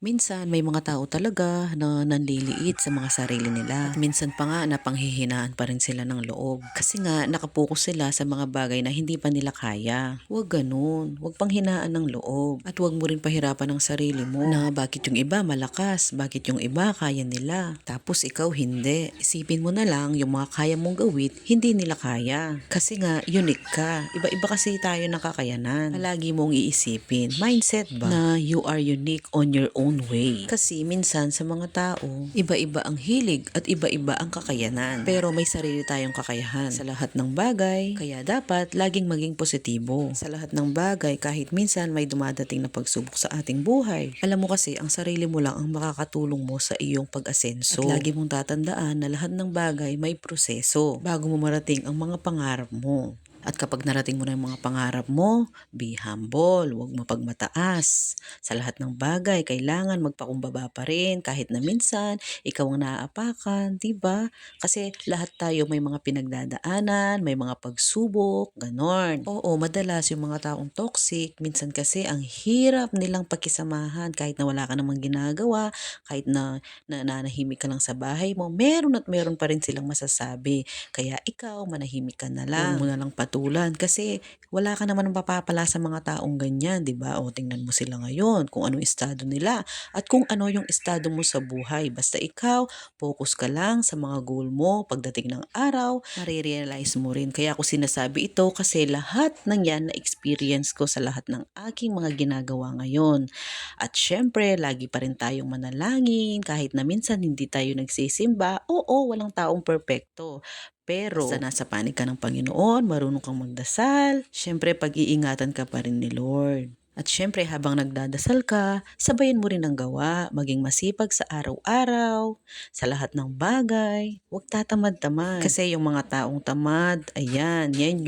Minsan may mga tao talaga na nanliliit sa mga sarili nila at minsan pa nga napanghihinaan pa rin sila ng loob kasi nga nakapokus sila sa mga bagay na hindi pa nila kaya. Huwag ganun, huwag panghinaan ng loob at huwag mo rin pahirapan ng sarili mo na bakit yung iba malakas, bakit yung iba kaya nila, tapos ikaw hindi. Isipin mo na lang yung mga kaya mong gawin, hindi nila kaya. Kasi nga unique ka, iba-iba kasi tayo ng kakayanan. Palagi mong iisipin, mindset ba, na you are unique on your own way. Kasi minsan sa mga tao, iba-iba ang hilig at iba-iba ang kakayanan. Pero may sarili tayong kakayahan sa lahat ng bagay, kaya dapat laging maging positibo sa lahat ng bagay kahit minsan may dumadating na pagsubok sa ating buhay. Alam mo kasi, ang sarili mo lang ang makakatulong mo sa iyong pag-asenso. At lagi mong tatandaan na lahat ng bagay may proseso bago mo marating ang mga pangarap mo. At kapag narating mo na yung mga pangarap mo, be humble, huwag mapagmataas. Sa lahat ng bagay, kailangan magpakumbaba pa rin kahit na minsan ikaw ang naaapakan, di ba? Kasi lahat tayo may mga pinagdadaanan, may mga pagsubok, ganon. Oo, madalas yung mga taong toxic, minsan kasi ang hirap nilang pakisamahan kahit na wala ka namang ginagawa, kahit na nanahimik ka lang sa bahay mo, meron at meron pa rin silang masasabi. Kaya ikaw, manahimik ka na lang. Huwag mo na lang patulan kasi wala ka naman mapapala sa mga taong ganyan, di ba? O tingnan mo sila ngayon, kung anong estado nila at kung ano yung estado mo sa buhay. Basta ikaw, focus ka lang sa mga goal mo. Pagdating ng araw, marirealize mo rin. Kaya ako sinasabi ito kasi lahat ng yan na experience ko sa lahat ng aking mga ginagawa ngayon. At syempre, lagi pa rin tayong manalangin kahit na minsan hindi tayo nagsisimba. Oo, walang taong perpekto. Pero basta nasa panig ka ng Panginoon, marunong kang magdasal, syempre pag-iingatan ka pa rin ni Lord. At syempre habang nagdadasal ka, sabayan mo rin ang gawa, maging masipag sa araw-araw, sa lahat ng bagay. Huwag tatamad-tamad. Kasi yung mga taong tamad, ayan, yan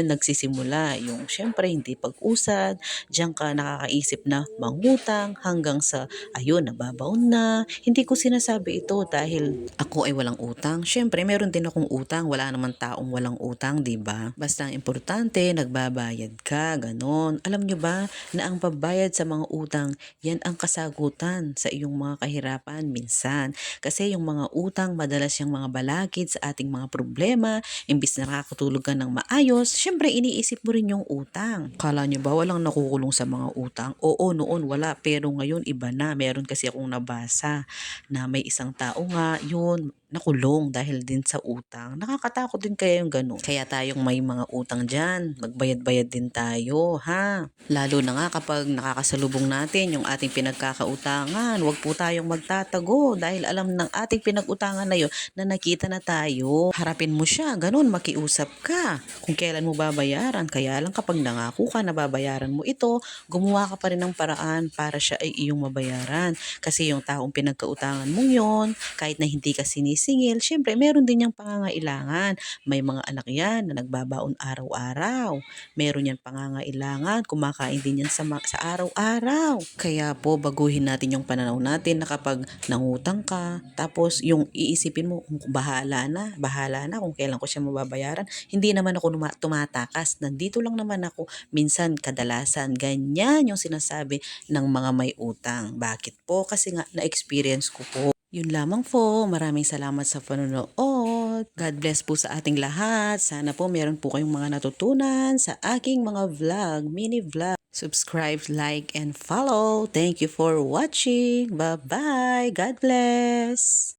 nagsisimula. Yung syempre hindi pag-usad, diyan ka nakakaisip na mangutang hanggang sa ayun, nababaon na. Hindi ko sinasabi ito dahil ako ay walang utang. Syempre meron din akong utang, wala naman taong walang utang, 'di ba? Basta ang importante, nagbabayad ka, ganon. Alam nyo ba na ang pagbayad sa mga utang, yan ang kasagutan sa iyong mga kahirapan minsan. Kasi yung mga utang, madalas yung mga balakid sa ating mga problema, imbis na nakakatulog ka ng maayos, syempre iniisip mo rin yung utang. Kala nyo ba walang nakukulong sa mga utang? Oo, noon wala, pero ngayon iba na. Meron kasi akong nabasa na may isang tao nga, yun, nakulong dahil din sa utang. Nakakatakot din kaya yung ganun. Kaya tayong may mga utang dyan, magbayad-bayad din tayo, ha? Lalo na nga kapag nakakasalubong natin yung ating pinagkakautangan, huwag po tayong magtatago dahil alam ng ating pinag-utangan na yun na nakita na tayo. Harapin mo siya, ganun, makiusap ka kung kailan mo babayaran. Kaya lang kapag nangako ka na babayaran mo ito, gumawa ka pa rin ng paraan para siya ay iyong mabayaran. Kasi yung taong pinagkautangan mong yon, kahit na hindi ka sinisingil, syempre meron din niyang pangangailangan. May mga anak yan na nagbabaon araw-araw. Meron yan pangangailangan, kumakain din yan sa araw-araw. Kaya po, baguhin natin yung pananaw natin na kapag nangutang ka, tapos yung iisipin mo, bahala na kung kailan ko siya mababayaran. Hindi naman ako tumatakas, nandito lang naman ako, minsan kadalasan, ganyan yung sinasabi ng mga may utang. Bakit po? Kasi nga na-experience ko po. Yun lamang po. Maraming salamat sa panonood. God bless po sa ating lahat. Sana po meron po kayong mga natutunan sa aking mga vlog, mini vlog. Subscribe, like, and follow. Thank you for watching. Bye-bye. God bless.